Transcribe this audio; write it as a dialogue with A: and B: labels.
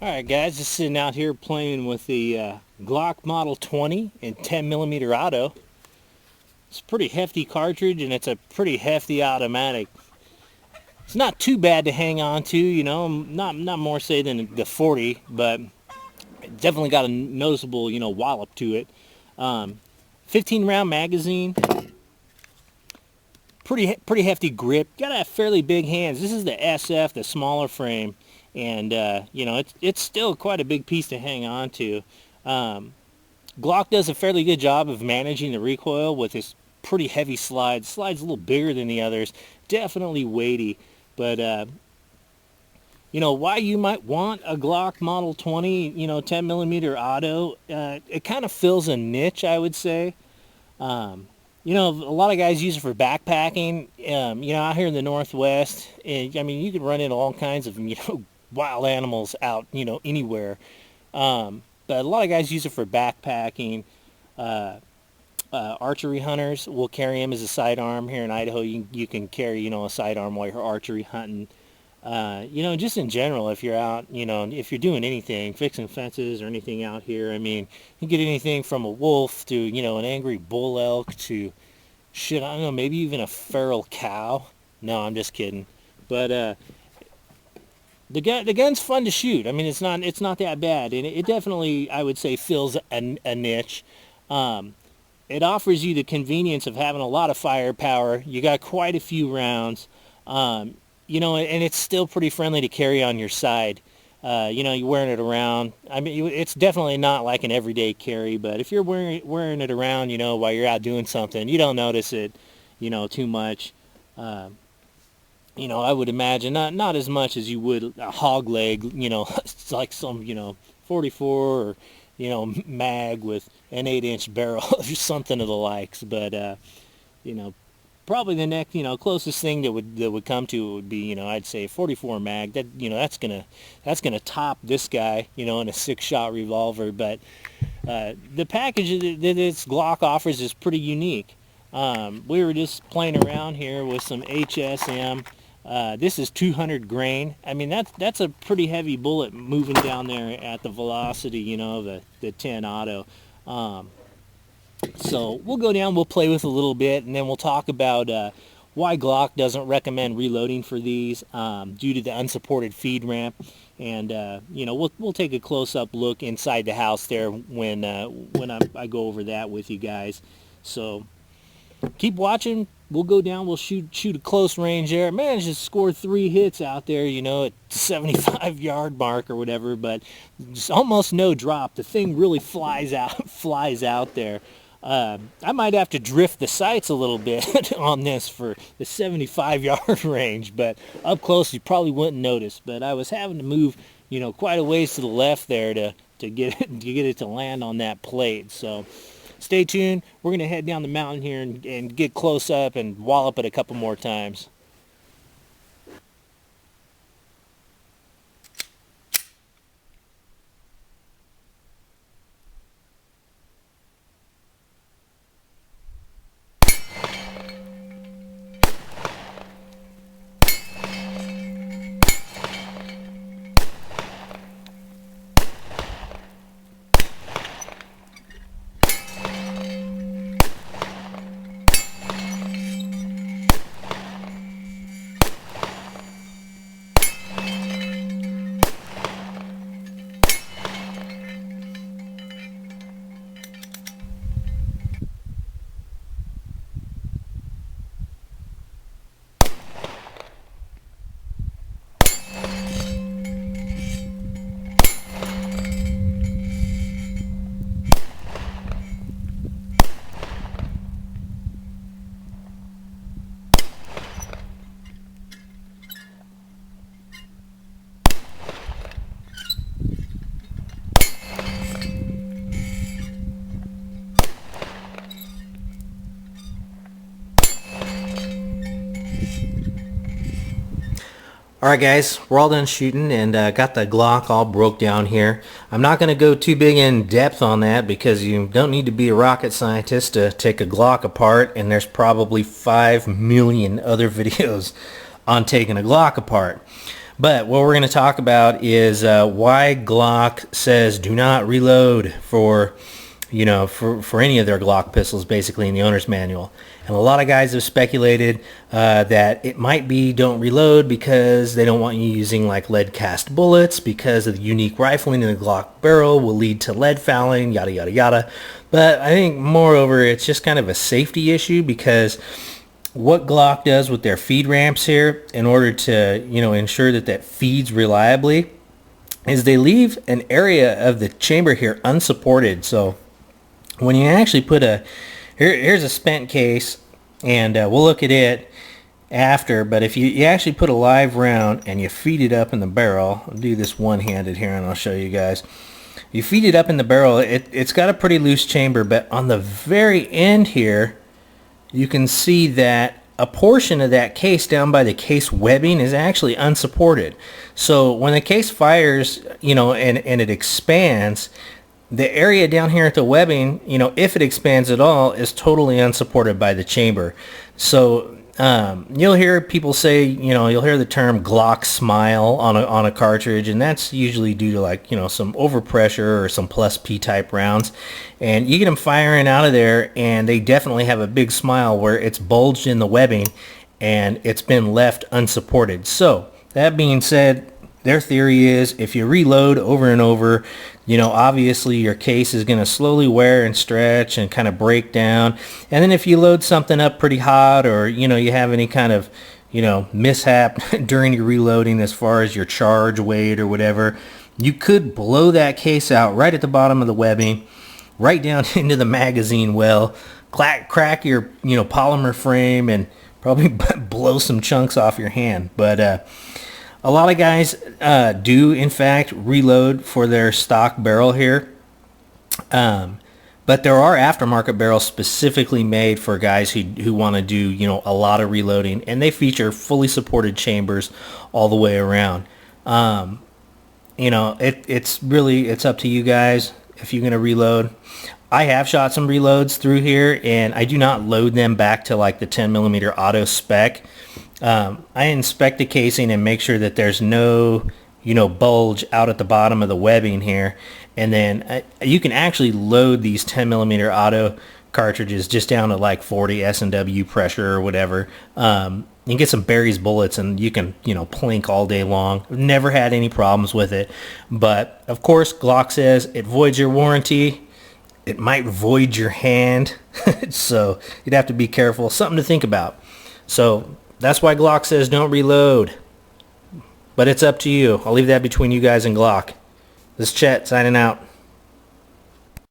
A: Alright guys, just sitting out here playing with the Glock Model 20 in 10mm auto. It's a pretty hefty cartridge and it's a pretty hefty automatic. It's not too bad to hang on to, you know, not more say than the 40, but it definitely got a noticeable, wallop to it. 15 round magazine, pretty hefty grip. Gotta have fairly big hands. This is the SF, the smaller frame, and it's still quite a big piece to hang on to. Glock does a fairly good job of managing the recoil with this pretty heavy slide. Slide's a little bigger than the others, definitely weighty, but why you might want a Glock Model 20, 10mm auto, it kind of fills a niche, I would say. A lot of guys use it for backpacking. Out here in the Northwest, and, I mean, you can run into all kinds of, wild animals out, anywhere. But a lot of guys use it for backpacking. Archery hunters will carry them as a sidearm. Here in Idaho, you can carry, a sidearm while you're archery hunting. Just in general, if you're out, if you're doing anything, fixing fences or anything out here, I mean, you get anything from a wolf to, an angry bull elk to, shit, I don't know, maybe even a feral cow. No, I'm just kidding. But, the gun's fun to shoot. I mean, it's not that bad, and it definitely, I would say, fills a niche. It offers you the convenience of having a lot of firepower. You got quite a few rounds. And it's still pretty friendly to carry on your side. You're wearing it around. I mean, it's definitely not like an everyday carry, but if you're wearing it around, while you're out doing something, you don't notice it, too much. I would imagine not as much as you would a hog leg, it's like some, 44 or, mag with an 8-inch barrel or something of the likes. But, probably the next, closest thing that would come to it would be, I'd say 44 mag. That, that's gonna top this guy, in a 6-shot revolver. But the package that this Glock offers is pretty unique. We were just playing around here with some HSM. This is 200 grain. I mean, that's a pretty heavy bullet moving down there at the velocity, the 10 auto. So we'll go down, we'll play with a little bit, and then we'll talk about why Glock doesn't recommend reloading for these due to the unsupported feed ramp. And we'll take a close-up look inside the house there when I go over that with you guys. So keep watching. We'll go down, we'll shoot a close range there. I managed to score 3 hits out there, at 75-yard mark or whatever, but just almost no drop. The thing really flies out there. I might have to drift the sights a little bit on this for the 75-yard range, but up close you probably wouldn't notice. But I was having to move, quite a ways to the left there to get it to land on that plate. So stay tuned. We're going to head down the mountain here and get close up and wallop it a couple more times. Alright guys, we're all done shooting and got the Glock all broke down here. I'm not going to go too big in depth on that because you don't need to be a rocket scientist to take a Glock apart, and there's probably 5 million other videos on taking a Glock apart. But what we're going to talk about is why Glock says do not reload for, for any of their Glock pistols, basically in the owner's manual. And a lot of guys have speculated that it might be don't reload because they don't want you using like lead cast bullets, because of the unique rifling in the Glock barrel will lead to lead fouling, yada, yada, yada. But I think moreover, it's just kind of a safety issue, because what Glock does with their feed ramps here in order to, ensure that that feeds reliably is they leave an area of the chamber here unsupported. So when you actually put here's a spent case, and we'll look at it after, but if you actually put a live round and you feed it up in the barrel, I'll do this one-handed here and I'll show you guys. You feed it up in the barrel, it's got a pretty loose chamber, but on the very end here, you can see that a portion of that case down by the case webbing is actually unsupported. So when the case fires, and it expands, the area down here at the webbing, if it expands at all, is totally unsupported by the chamber. So you'll hear people say, you'll hear the term Glock smile on a cartridge, and that's usually due to like, some overpressure or some plus P type rounds. And you get them firing out of there, and they definitely have a big smile where it's bulged in the webbing and it's been left unsupported. So that being said, their theory is if you reload over and over, obviously your case is going to slowly wear and stretch and kind of break down. And then if you load something up pretty hot, or, you have any kind of, mishap during your reloading as far as your charge weight or whatever, you could blow that case out right at the bottom of the webbing, right down into the magazine well, crack your, polymer frame, and probably blow some chunks off your hand. But a lot of guys do, in fact, reload for their stock barrel here. But there are aftermarket barrels specifically made for guys who want to do, a lot of reloading. And they feature fully supported chambers all the way around. It's up to you guys if you're going to reload. I have shot some reloads through here, and I do not load them back to like the 10mm auto spec. I inspect the casing and make sure that there's no, bulge out at the bottom of the webbing here. And then you can actually load these 10mm auto cartridges just down to like 40 S&W pressure or whatever. You can get some Barry's bullets, and you can, plink all day long. Never had any problems with it. But of course, Glock says it voids your warranty. It might void your hand. So you'd have to be careful. Something to think about. So that's why Glock says don't reload. But it's up to you. I'll leave that between you guys and Glock. This is Chet signing out.